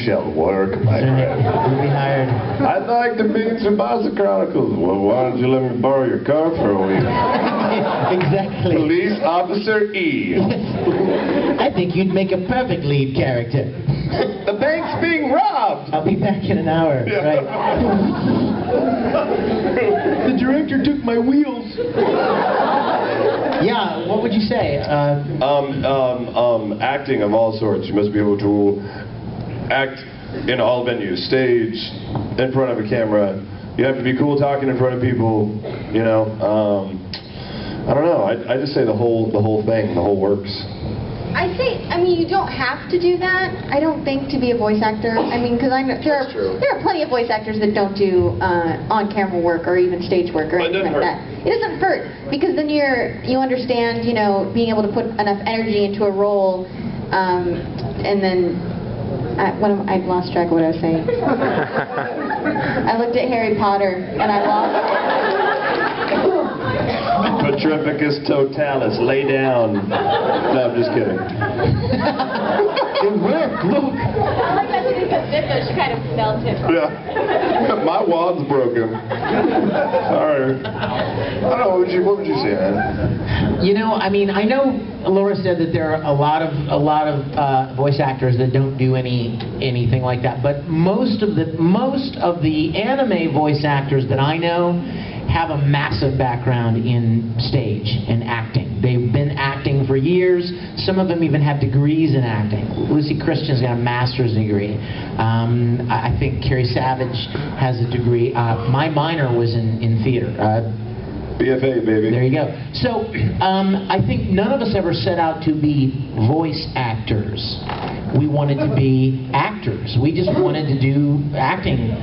shall work, my friend. You'll be hired. I'd like to be in Tsubasa Chronicles. Well, why don't you let me borrow your car for a week? Exactly. Police Officer E. I think you'd make a perfect lead character. The bank's being robbed. I'll be back in an hour. Yeah. Right. The director took my wheels. Yeah, what would you say? Acting of all sorts. You must be able to act in all venues, stage, in front of a camera. You have to be cool talking in front of people. You know, I don't know. I just say the whole thing, the whole works. I mean, you don't have to do that, I don't think, to be a voice actor. I mean, because I know there are plenty of voice actors that don't do on-camera work or even stage work or anything like that. It doesn't hurt, because then you understand, you know, being able to put enough energy into a role, and then I lost track of what I was saying. I looked at Harry Potter and I lost it. Petrificus totalis, lay down. No, I'm just kidding. It worked, look. I like that because she kind of melted. Yeah. My wad's broken. Sorry. I don't know, what would you say, man? You know, I mean, I know Laura said that there are a lot of voice actors that don't do anything like that, but most of the anime voice actors that I know have a massive background in stage and acting. They've been acting for years. Some of them even have degrees in acting. Lucy Christian's got a master's degree. I think Carrie Savage has a degree. My minor was in theater. BFA, baby. There you go. So, I think none of us ever set out to be voice actors. We wanted to be actors. We just wanted to do acting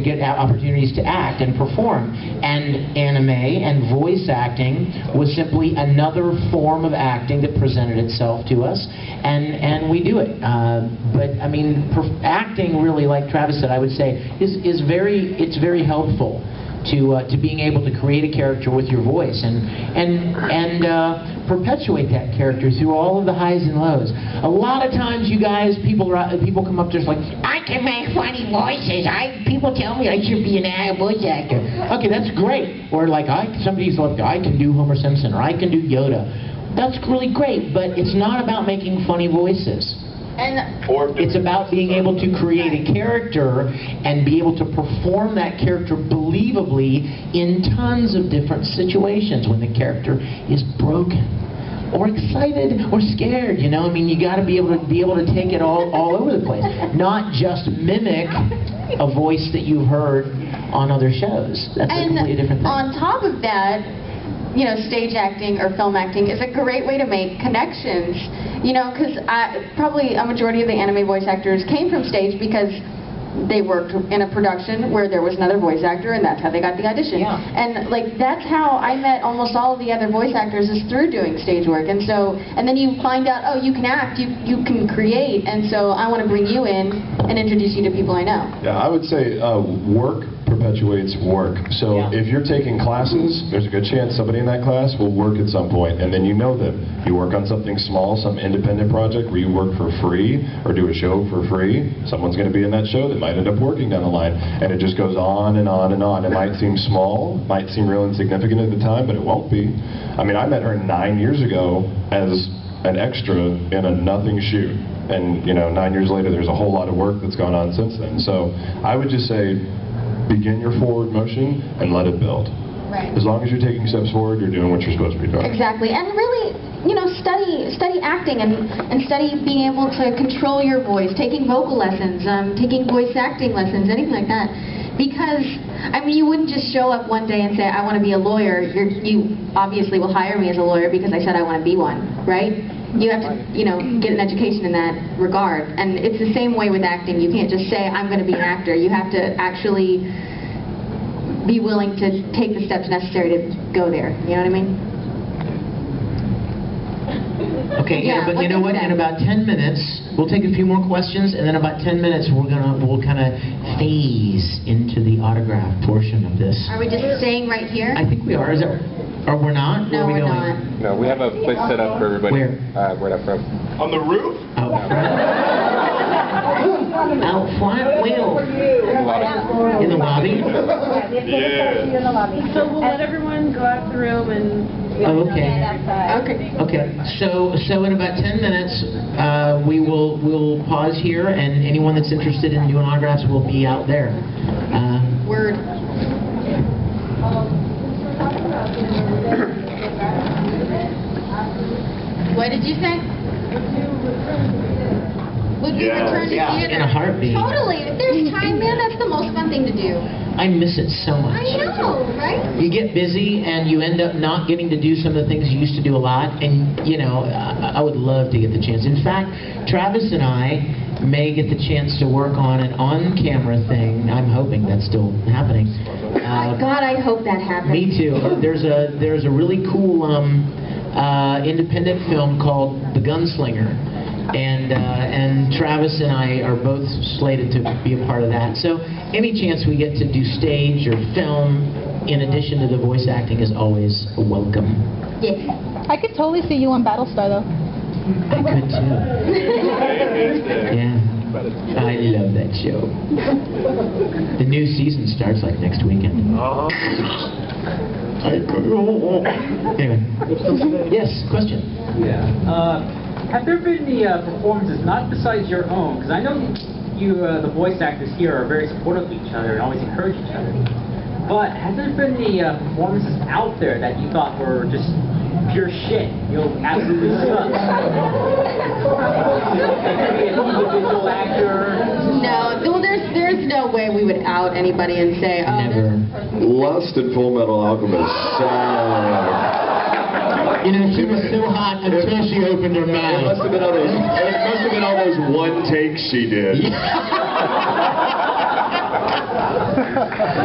get opportunities to act and perform. And anime and voice acting was simply another form of acting that presented itself to us, and we do it. But I mean, acting really, like Travis said, I would say is very helpful to being able to create a character with your voice and perpetuate that character through all of the highs and lows. A lot of times, you guys, people come up to us like, I can make funny voices. People tell me I should be an voice actor. Okay, that's great. Or like somebody's like, I can do Homer Simpson, or I can do Yoda. That's really great, but it's not about making funny voices. It's about being able to create a character and be able to perform that character believably in tons of different situations when the character is broken or excited or scared. You know, I mean, you got to be able to take it all over the place, not just mimic a voice that you've heard on other shows. That's a completely different thing. On top of that, you know, stage acting or film acting is a great way to make connections. You know, because probably a majority of the anime voice actors came from stage because they worked in a production where there was another voice actor, and that's how they got the audition. Yeah. And like that's how I met almost all of the other voice actors, is through doing stage work. And then you find out, oh, you can act, you can create, and so I want to bring you in and introduce you to people I know. Yeah, I would say work perpetuates work. So if you're taking classes, there's a good chance somebody in that class will work at some point, and then you know them. You work on something small, some independent project where you work for free or do a show for free. Someone's going to be in that show that might end up working down the line, and it just goes on and on and on. It might seem small, might seem real insignificant at the time, but it won't be. I mean, I met her 9 years ago as an extra in a nothing shoot, and you know, 9 years later there's a whole lot of work that's gone on since then. So I would just say, begin your forward motion and let it build. Right. As long as you're taking steps forward, you're doing what you're supposed to be doing. Exactly. And really, you know, study acting and study being able to control your voice, taking vocal lessons, taking voice acting lessons, anything like that. Because, I mean, you wouldn't just show up one day and say, I want to be a lawyer. You obviously will hire me as a lawyer because I said I want to be one, right? You have to, you know, get an education in that regard. And it's the same way with acting. You can't just say, I'm going to be an actor. You have to actually be willing to take the steps necessary to go there. You know what I mean? Okay, but you know what? In about 10 minutes, we'll take a few more questions, and then about 10 minutes, we'll kind of phase into the autograph portion of this. Are we just staying right here? I think we are. Is that? Or we're not? No, Where are we we're going? not. No, we have a place set up for everybody. Where? Right up front. On the roof? Out front. flat wheel. In the lobby? So we'll let everyone go out of the room and... Oh, okay. Okay. So in about 10 minutes, we'll pause here, and anyone that's interested in doing autographs will be out there. Word. What did you say? Would we return to theater? In a heartbeat. Totally. If there's time, man, that's the most fun thing to do. I miss it so much. I know, right? You get busy and you end up not getting to do some of the things you used to do a lot, and you know, I would love to get the chance. In fact, Travis and I may get the chance to work on an on-camera thing. I'm hoping that's still happening. God, I hope that happens. Me too. There's a really cool independent film called The Gunslinger. And Travis and I are both slated to be a part of that. So any chance we get to do stage or film in addition to the voice acting is always welcome. Yes. I could totally see you on Battlestar, though. I could too. Yeah. I love that show. The new season starts like next weekend. Anyway. Yes, question. Yeah. Have there been the performances, not besides your own, because I know you, the voice actors here, are very supportive of each other and always encourage each other, but have there been the performances out there that you thought were just pure shit, you know, absolutely suck? Maybe an individual actor? No, well, there's no way we would out anybody and say, oh, Never. Lust and Full Metal Alchemist. You know, she was so hot until she opened her It mouth. must have been all those one takes she did. I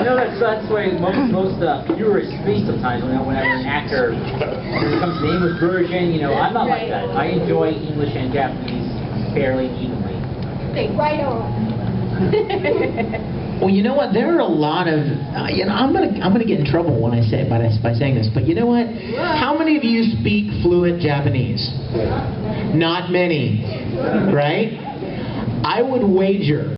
know that's the way most viewers speak sometimes, whenever an actor becomes the English version, you know, I'm not like that. I enjoy English and Japanese fairly evenly. right on. Well, you know what? There are a lot of, you know, I'm gonna get in trouble when I say by saying this, but you know what? How many of you speak fluent Japanese? Not many, right? I would wager